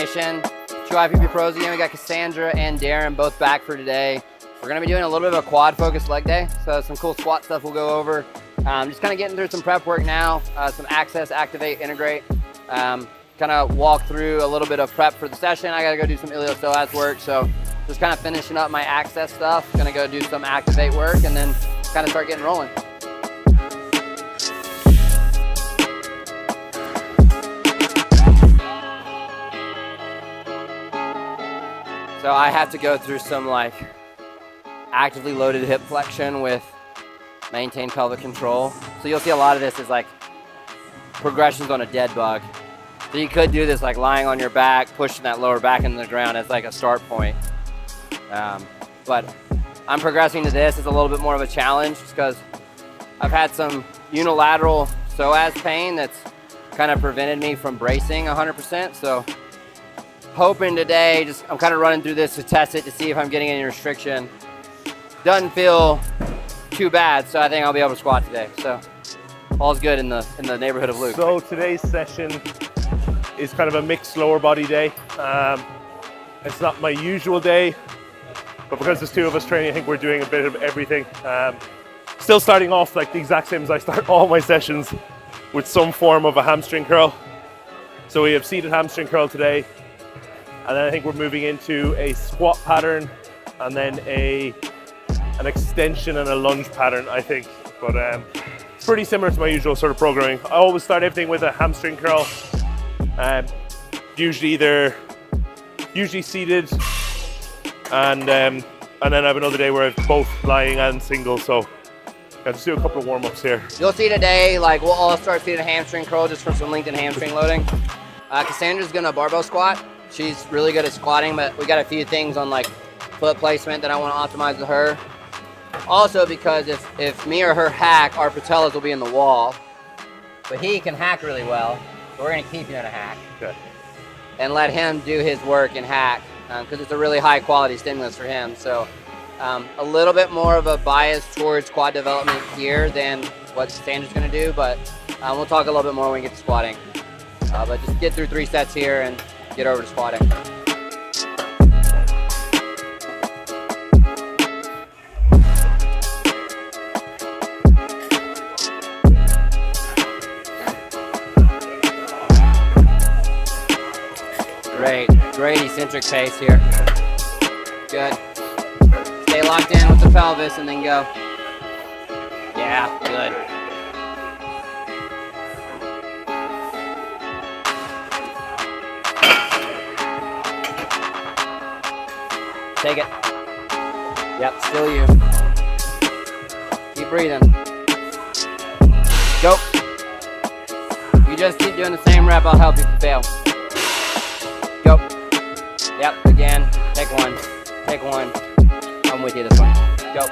Nation. Two IFBB pros again. We got Cassandra and Darren both back for today. We're going to be doing a little bit of a quad focused leg day. So some cool squat stuff we'll go over. Just kind of getting through some prep work now, some access, activate, integrate. Kind of walk through a little bit of prep for the session. I got to go do some iliopsoas work. So just kind of finishing up my access stuff. Going to go do some activate work and then kind of start getting rolling. So I have to go through some like actively loaded hip flexion with maintained pelvic control. So you'll see a lot of this is like progressions on a dead bug. So you could do this like lying on your back, pushing that lower back into the ground as like a start point. But I'm progressing to this. It's a little bit more of a challenge just because I've had some unilateral psoas pain that's kind of prevented me from bracing 100%. So hoping today, I'm kind of running through this to test it to see if I'm getting any restriction. Doesn't feel too bad, so I think I'll be able to squat today. So all's good in the neighborhood of Luke. So today's session is kind of a mixed lower body day. It's not my usual day, but because there's two of us training, I think we're doing a bit of everything. Still starting off like the exact same as I start all my sessions with some form of a hamstring curl. So we have seated hamstring curl today. And then I think we're moving into a squat pattern and then an extension and a lunge pattern, I think. But it's pretty similar to my usual sort of programming. I always start everything with a hamstring curl. Usually seated. And then I have another day where I've both lying and single. So I'll just do a couple of warm-ups here. You'll see today, like we'll all start seated hamstring curl just for some LinkedIn hamstring loading. Cassandra's gonna barbell squat. She's really good at squatting, but we got a few things on like foot placement that I want to optimize with her. Also because if me or her hack, our patellas will be in the wall, but he can hack really well. So we're gonna keep him in a hack. Okay. And let him do his work and hack because it's a really high quality stimulus for him. So a little bit more of a bias towards quad development here than what Cassandra's gonna do, but we'll talk a little bit more when we get to squatting. But just get through 3 sets here and get over to squatting. Great eccentric pace here. Good. Stay locked in with the pelvis and then go. Yeah, good. Take it. Yep, still you. Keep breathing. Go. You just keep doing the same rep, I'll help you if you fail. Go. Yep, again. Take one. Take one. I'm with you this one. Go.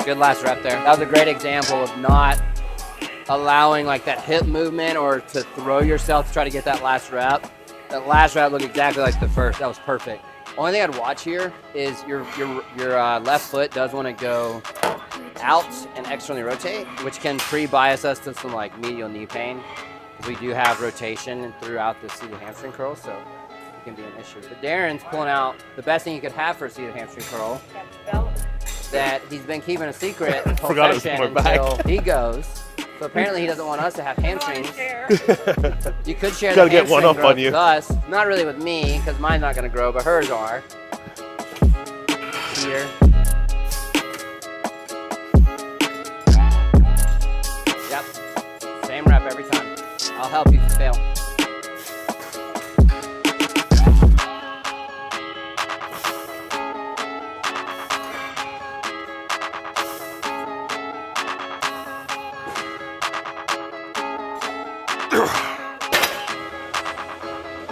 Good last rep there. That was a great example of not allowing like that hip movement or to throw yourself to try to get that last rep. That last rep looked exactly like the first. That was perfect. Only thing I'd watch here is your left foot does want to go out and externally rotate, which can pre-bias us to some like medial knee pain because we do have rotation throughout the seated hamstring curl, so it can be an issue. But Darren's pulling out the best thing you could have for a seated hamstring curl that he's been keeping a secret until he goes. So apparently he doesn't want us to have hamstrings. You could share the hamstring growth with us. Not really with me, because mine's not going to grow, but hers are. Here. Yep. Same rep every time. I'll help you if you fail.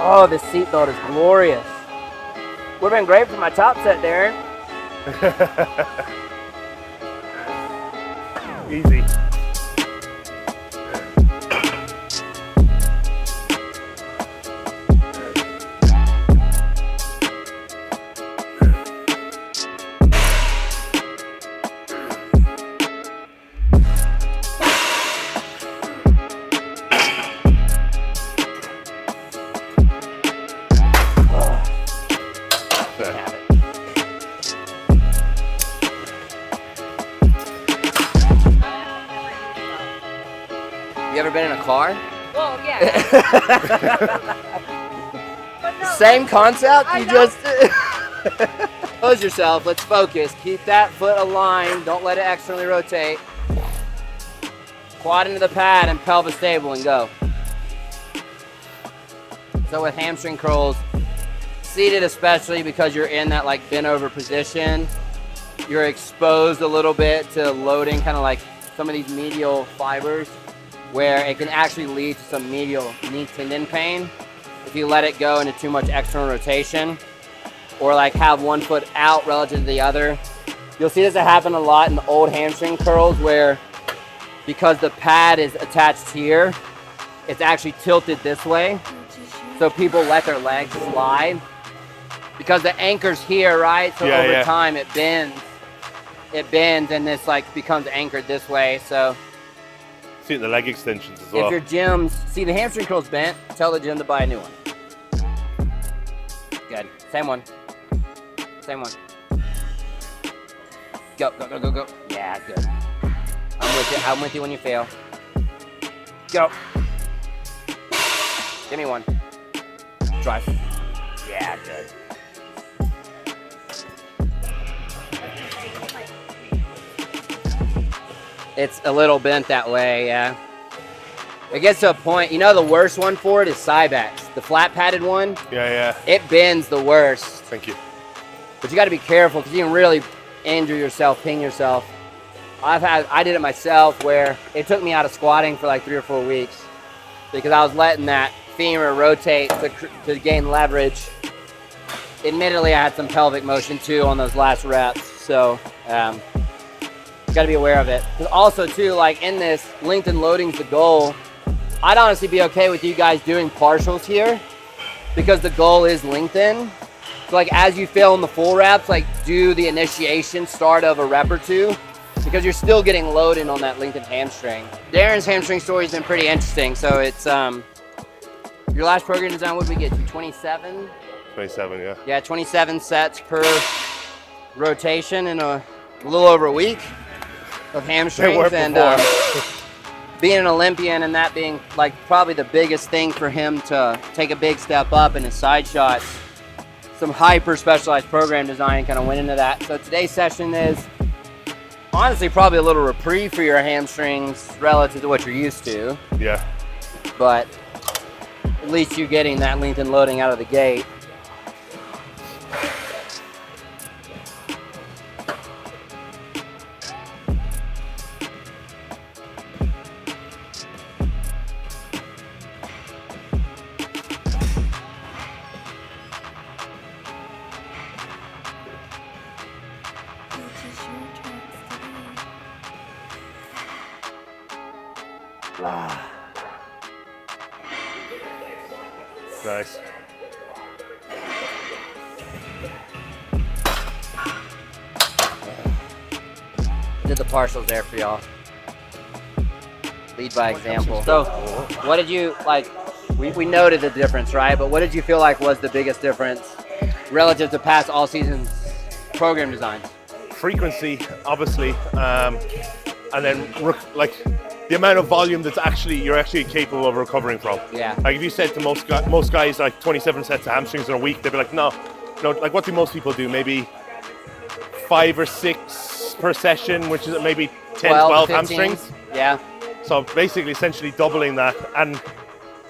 Oh, this seatbelt is glorious. Would have been great for my top set, Darren. Easy. You can have it. You ever been in a car? Well, yeah. But no, Same concept? I You know. just close yourself. Let's focus. Keep that foot aligned. Don't let it externally rotate. Quad into the pad and pelvis stable and go. So with hamstring curls, seated especially because you're in that like bent over position, you're exposed a little bit to loading kind of like some of these medial fibers where it can actually lead to some medial knee tendon pain if you let it go into too much external rotation or like have one foot out relative to the other. You'll see this happen a lot in the old hamstring curls where because the pad is attached here, it's actually tilted this way. So people let their legs slide because the anchor's here, right? So over time it bends and this like becomes anchored this way. So See it in the leg extensions as well. if your gyms, see the hamstring curl's bent, tell the gym to buy a new one. Good, same one. Same one. Go, go, go, go, go. Yeah, good. I'm with you when you fail. Go. Give me one. Drive. Yeah, good. It's a little bent that way, yeah. It gets to a point, you know the worst one for it is Cybex. The flat padded one, Yeah. it bends the worst. Thank you. But you gotta be careful because you can really injure yourself, ping yourself. I did it myself where it took me out of squatting for like 3 or 4 weeks because I was letting that femur rotate to gain leverage. Admittedly, I had some pelvic motion too on those last reps, so you gotta be aware of it. Because also too, like in this, lengthen loading's the goal. I'd honestly be okay with you guys doing partials here because the goal is lengthen. So like as you fail in the full reps, like do the initiation start of a rep or two because you're still getting loaded on that lengthened hamstring. Darren's hamstring story has been pretty interesting. So it's, your last program design, what did we get to, 27? 27, yeah. Yeah, 27 sets per rotation in a little over a week of hamstrings. And being an Olympian and that being like probably the biggest thing for him to take a big step up in his side shots, some hyper specialized program design kind of went into that. So today's session is honestly probably a little reprieve for your hamstrings relative to what you're used to, Yeah. but at least you're getting that lengthened loading out of the gate. Nice. Did the partials there for y'all. Lead by example. So what did you, like, we noted the difference, right? But what did you feel like was the biggest difference relative to past all seasons program designs? Frequency, obviously, and then like the amount of volume that's you're actually capable of recovering from. Yeah. Like if you said to most guys like 27 sets of hamstrings in a week, they'd be like, no, like what do most people do? Maybe 5 or 6 per session, which is maybe 10, 12 hamstrings. Yeah. So basically, essentially doubling that and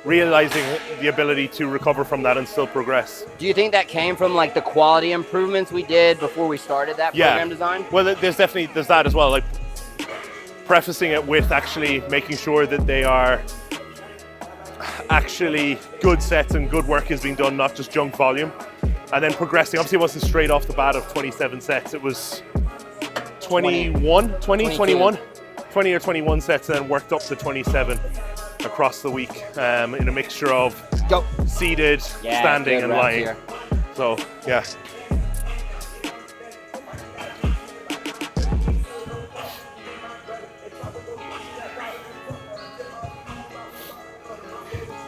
realizing the ability to recover from that and still progress. Do you think that came from like the quality improvements we did before we started that program design? Well, there's that as well. Like prefacing it with actually making sure that they are actually good sets and good work is being done, not just junk volume. And then progressing. Obviously, it wasn't straight off the bat of 27 sets. It was 20 or 21 sets, and then worked up to 27 across the week in a mixture of seated, standing, and lying. Here. So, yeah.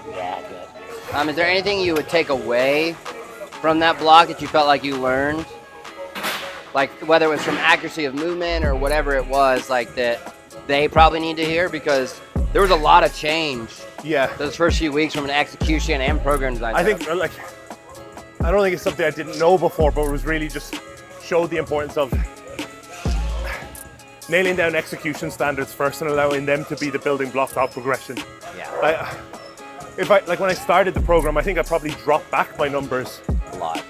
Yeah, good. Is there anything you would take away from that block that you felt like you learned? Like whether it was from accuracy of movement or whatever it was, like that they probably need to hear, because there was a lot of change. Yeah. Those first few weeks from an execution and program design. I think like, I don't think it's something I didn't know before, but it was really just showed the importance of nailing down execution standards first and allowing them to be the building blocks of progression. Yeah. When I started the program, I think I probably dropped back my numbers A lot.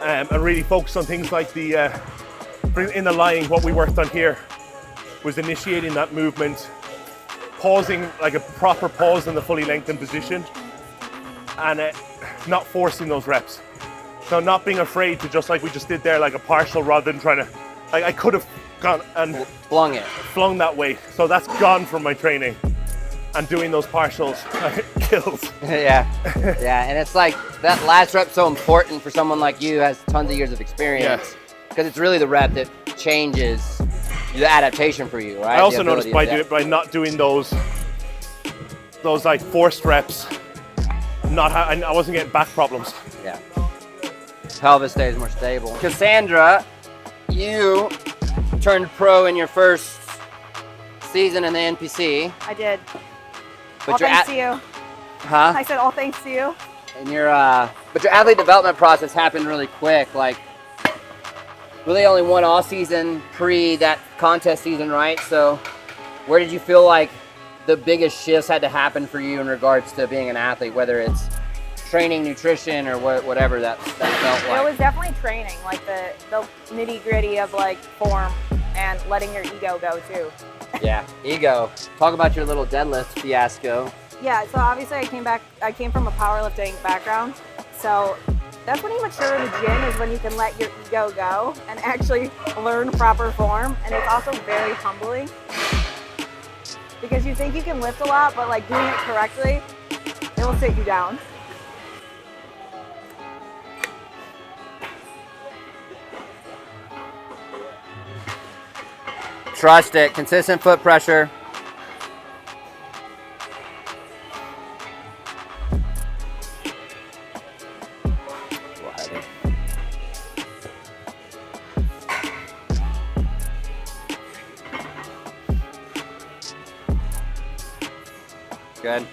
and really focused on things like in the lying, what we worked on here was initiating that movement, pausing, like a proper pause in the fully lengthened position, and not forcing those reps. So not being afraid to, just like we just did there, like a partial rather than trying to, like I could have gone and flung that way. So that's gone from my training, and doing those partials kills. Yeah, yeah, and it's like that last rep's so important for someone like you who has tons of years of experience, because it's really the rep that changes the adaptation for you, right? I also noticed by not doing those like forced reps, I wasn't getting back problems. Yeah. Pelvis stays more stable. Cassandra, you turned pro in your first season in the NPC. I did. But All thanks to you. Huh? I said all thanks to you. And but your athlete development process happened really quick. Like, really only one off season pre that contest season, right? So, where did you feel like the biggest shifts had to happen for you in regards to being an athlete, whether it's training, nutrition, or whatever that felt like? It was definitely training, like the nitty gritty of like form and letting your ego go too. Yeah, ego. Talk about your little deadlift fiasco. Yeah, so obviously I came from a powerlifting background. So that's when you mature in the gym, is when you can let your ego go and actually learn proper form. And it's also very humbling, because you think you can lift a lot, but like doing it correctly, it will sit you down. Trust it. Consistent foot pressure. Good.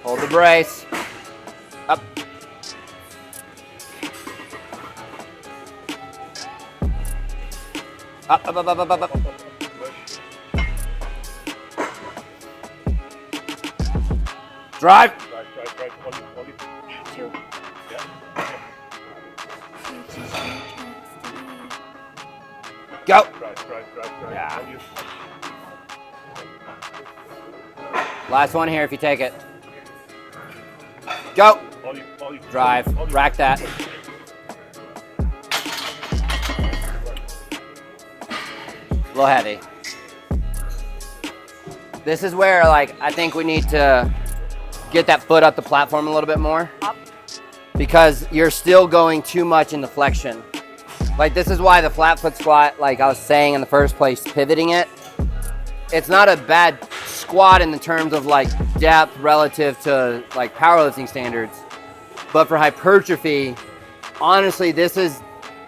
Hold the brace. Up. Up, up, up, up, up, up, up. Drive. Two. Go. Yeah. Last one here if you take it. Go. Drive. Rack that. A little heavy. This is where, like, I think we need to get that foot up the platform a little bit more. Up. Because you're still going too much in the flexion. Like, this is why the flat foot squat, like I was saying in the first place, pivoting it, it's not a bad squat in the terms of like depth relative to like powerlifting standards. But for hypertrophy, honestly, this is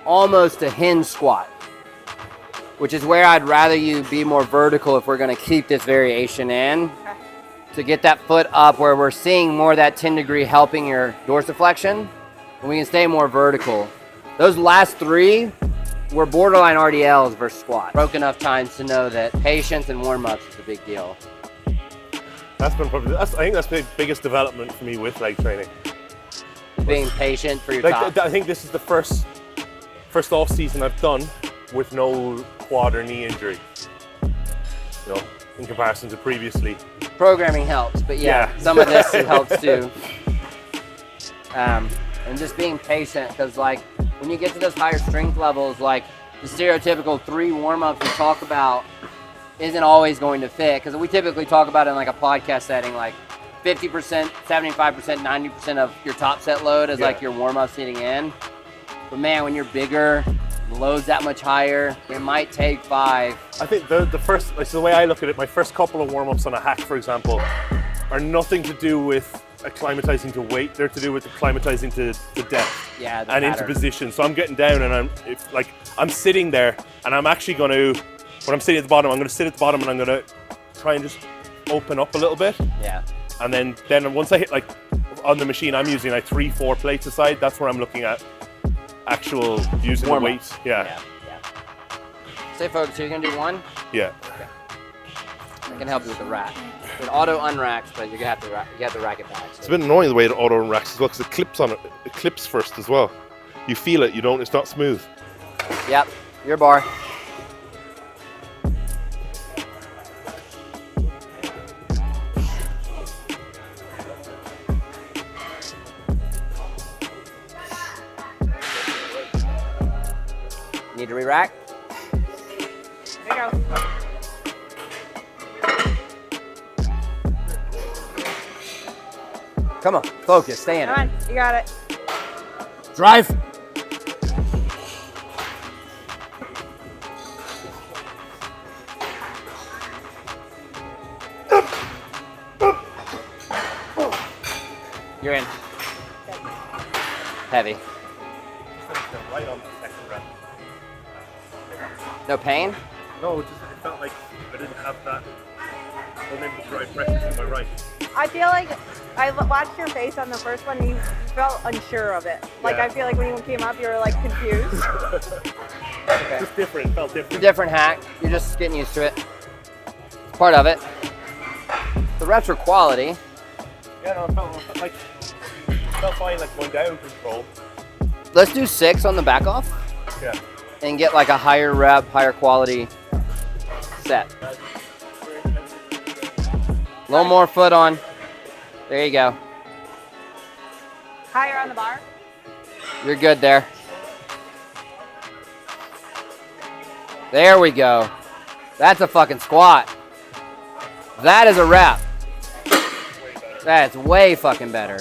almost a hinge squat, which is where I'd rather you be more vertical if we're going to keep this variation in, to get that foot up where we're seeing more of that 10-degree helping your dorsiflexion, and we can stay more vertical. Those last three were borderline RDLs versus squat. Broke enough times to know that patience and warm-ups is a big deal. That's been probably, I think that's the biggest development for me with leg training. Being patient for your like, top. I think this is the first off season I've done with no quad or knee injury. You know, in comparison to previously. Programming helps, but yeah. Some of this helps too. And just being patient, because like when you get to those higher strength levels, like the stereotypical 3 warm-ups we talk about isn't always going to fit, because we typically talk about it in like a podcast setting, like 50%, 75%, 90% of your top set load is like your warm-up sitting in. But man, when you're bigger, the load's that much higher, it might take 5. I think the first, so the way I look at it, my first couple of warm-ups on a hack, for example, are nothing to do with acclimatizing to weight. They're to do with acclimatizing to depth Yeah, the and into pattern. position. So I'm getting down and I'm sitting there, and I'm actually going to, when I'm sitting at the bottom, I'm going to sit at the bottom and I'm going to try and just open up a little bit. Yeah. And then once I hit, like, on the machine, I'm using like 3-4 plates aside. That's where I'm looking at actual using the weight. Yeah. Stay focused. So you're gonna do one. Yeah. Okay. I can help you with the rack. It auto unracks, but you have to rack it back. It's a bit annoying the way it auto racks as well, because it clips on it. It clips first as well. You feel it. You don't. It's not smooth. Yep. Your bar. Need to re-rack? There you go. Come on, focus, stay in Come it. on, you got it. Drive. You're in. Heavy. Right on the second rep. No pain? No, it felt like I didn't have that. Unable to drive pressure to my right. I feel like I watched your face on the first one and you felt unsure of it. Like Yeah. I feel like when you came up you were like confused. Okay. Just different. It felt It's a different. different hack. You're just getting used to it. It's part of it. The reps are quality. Yeah, no, it felt fine, like going down control. Let's do 6 on the back off Yeah. and get like a higher rep, higher quality set. A little more foot on. There you go. Higher on the bar. You're good there. There we go. That's a fucking squat. That is a rep. That's way fucking better.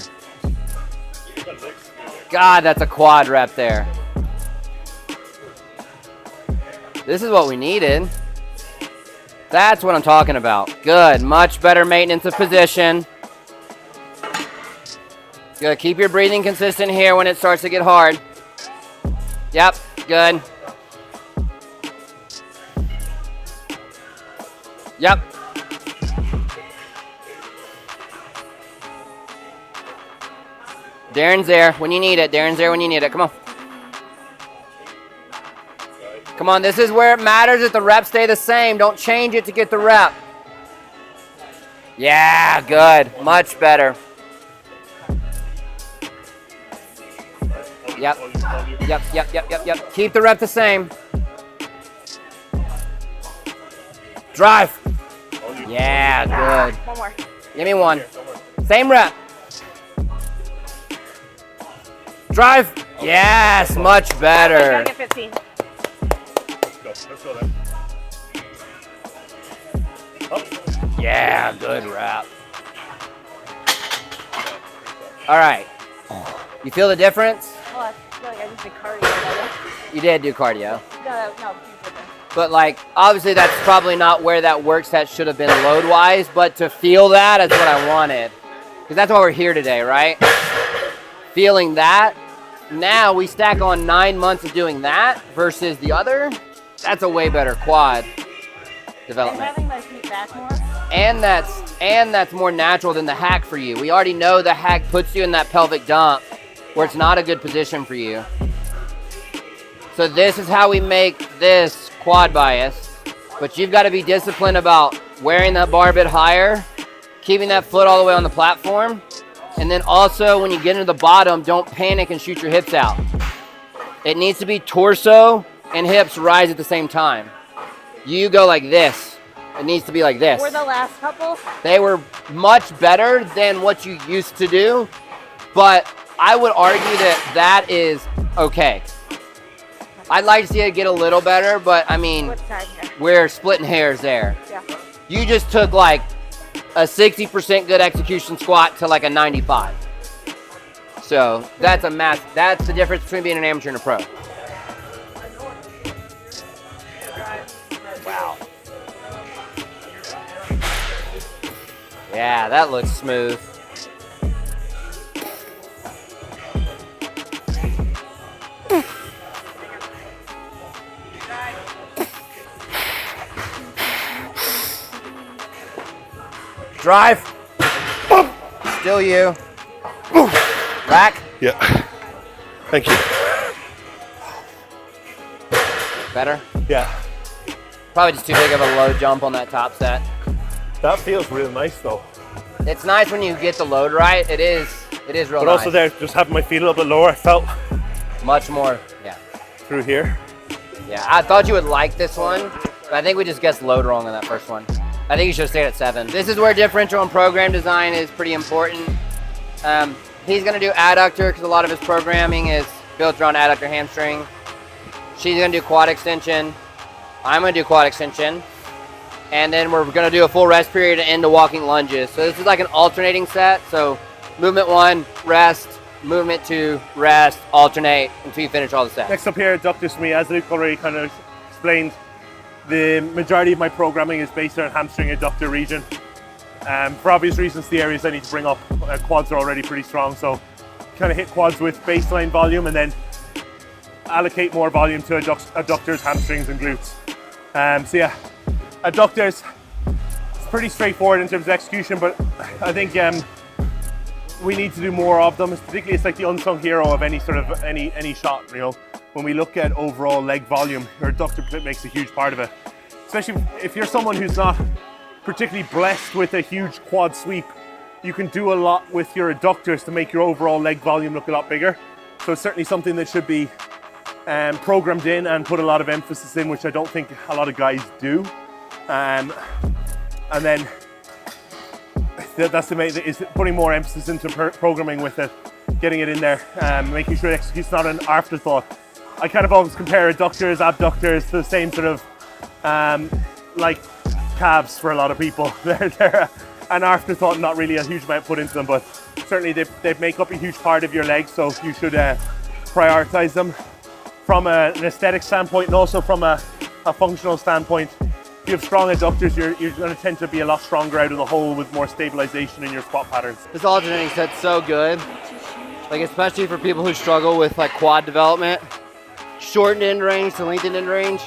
God, that's a quad rep there. This is what we needed. That's what I'm talking about. Good, much better maintenance of position. Good, keep your breathing consistent here when it starts to get hard. Yep, good. Yep. Darren's there when you need it. Darren's there when you need it. Come on. Come on, this is where it matters that the reps stay the same. Don't change it to get the rep. Yeah, good. Much better. Yep. Yep. Keep the rep the same. Drive. Yeah, good. One more. Give me one. Same rep. Drive. Yes, much better. Gotta get 15. Let's go then. Yeah, good rep. All right. You feel the difference? Well, I feel like I just did cardio. You did do cardio. No, huge difference. But like, obviously that's probably not where that work set should have been load-wise, but to feel that is what I wanted. Because that's why we're here today, right? Feeling that. Now we stack on 9 months of doing that versus the other. That's a way better quad And development. having my feet back more. And that's more natural than the hack for you. We already know the hack puts you in that pelvic dump where it's not a good position for you. So this is how we make this quad bias. But you've got to be disciplined about wearing that bar a bit higher, keeping that foot all the way on the platform, and then also when you get into the bottom, don't panic and shoot your hips out. It needs to be torso and hips rise at the same time. You go like this. It needs to be like this. Were the last couple? They were much better than what you used to do, but I would argue that that is okay. I'd like to see it get a little better, but I mean, What time here? we're splitting hairs there. Yeah. You just took like a 60% good execution squat to like a 95. So that's that's the difference between being an amateur and a pro. Wow. Yeah, that looks smooth. Drive. Still you. Rack. Yeah. Thank you. Better? Yeah. Probably just too big of a low jump on that top set. That feels real nice though. It's nice when you get the load right. It is real But nice. also there, just having my feet a little bit lower, I felt Much more, yeah. through here. Yeah, I thought you would like this one, but I think we just guessed load wrong on that first one. I think you should have stayed at 7. This is where differential and program design is pretty important. He's gonna do adductor because a lot of his programming is built around adductor hamstring. She's gonna do quad extension. I'm gonna do quad extension. And then we're gonna do a full rest period and end the walking lunges. So this is like an alternating set. So movement 1, rest, movement 2, rest, alternate until you finish all the sets. Next up here, adductors for me, as Luke already kind of explained, the majority of my programming is based on hamstring adductor region. For obvious reasons, the areas I need to bring up, quads are already pretty strong, so kind of hit quads with baseline volume and then allocate more volume to adductors, hamstrings and glutes. So yeah, adductors, it's pretty straightforward in terms of execution, but I think we need to do more of them. Particularly, it's like the unsung hero of any sort of any shot. You know, when we look at overall leg volume, your adductor makes a huge part of it. Especially if you're someone who's not particularly blessed with a huge quad sweep, you can do a lot with your adductors to make your overall leg volume look a lot bigger. So it's certainly something that should be programmed in and put a lot of emphasis in, which I don't think a lot of guys do. And then that's the main, is putting more emphasis into programming with it, getting it in there, making sure execution's not an afterthought. I kind of always compare adductors, abductors to the same sort of like calves for a lot of people. They're an afterthought, not really a huge amount put into them, but certainly they make up a huge part of your legs, so you should prioritize them from an aesthetic standpoint and also from a functional standpoint. If you have strong adductors, you're going to tend to be a lot stronger out of the hole with more stabilization in your squat patterns. This alternating set's so good, like especially for people who struggle with like quad development, shortened end range to lengthened end range.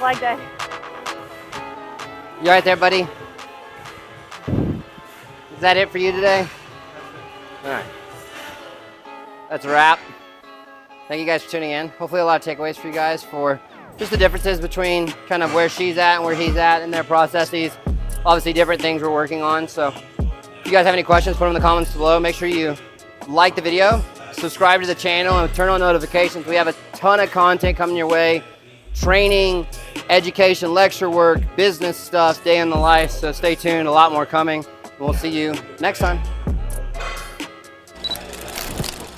Like that. You all right there, buddy? Is that it for you today? All right. That's a wrap. Thank you guys for tuning in. Hopefully a lot of takeaways for you guys for just the differences between kind of where she's at and where he's at in their processes. Obviously different things we're working on. So if you guys have any questions, put them in the comments below. Make sure you like the video, subscribe to the channel, and turn on notifications. We have a ton of content coming your way. Training, education, lecture work, business stuff, day in the life. So stay tuned, a lot more coming. We'll see you next time.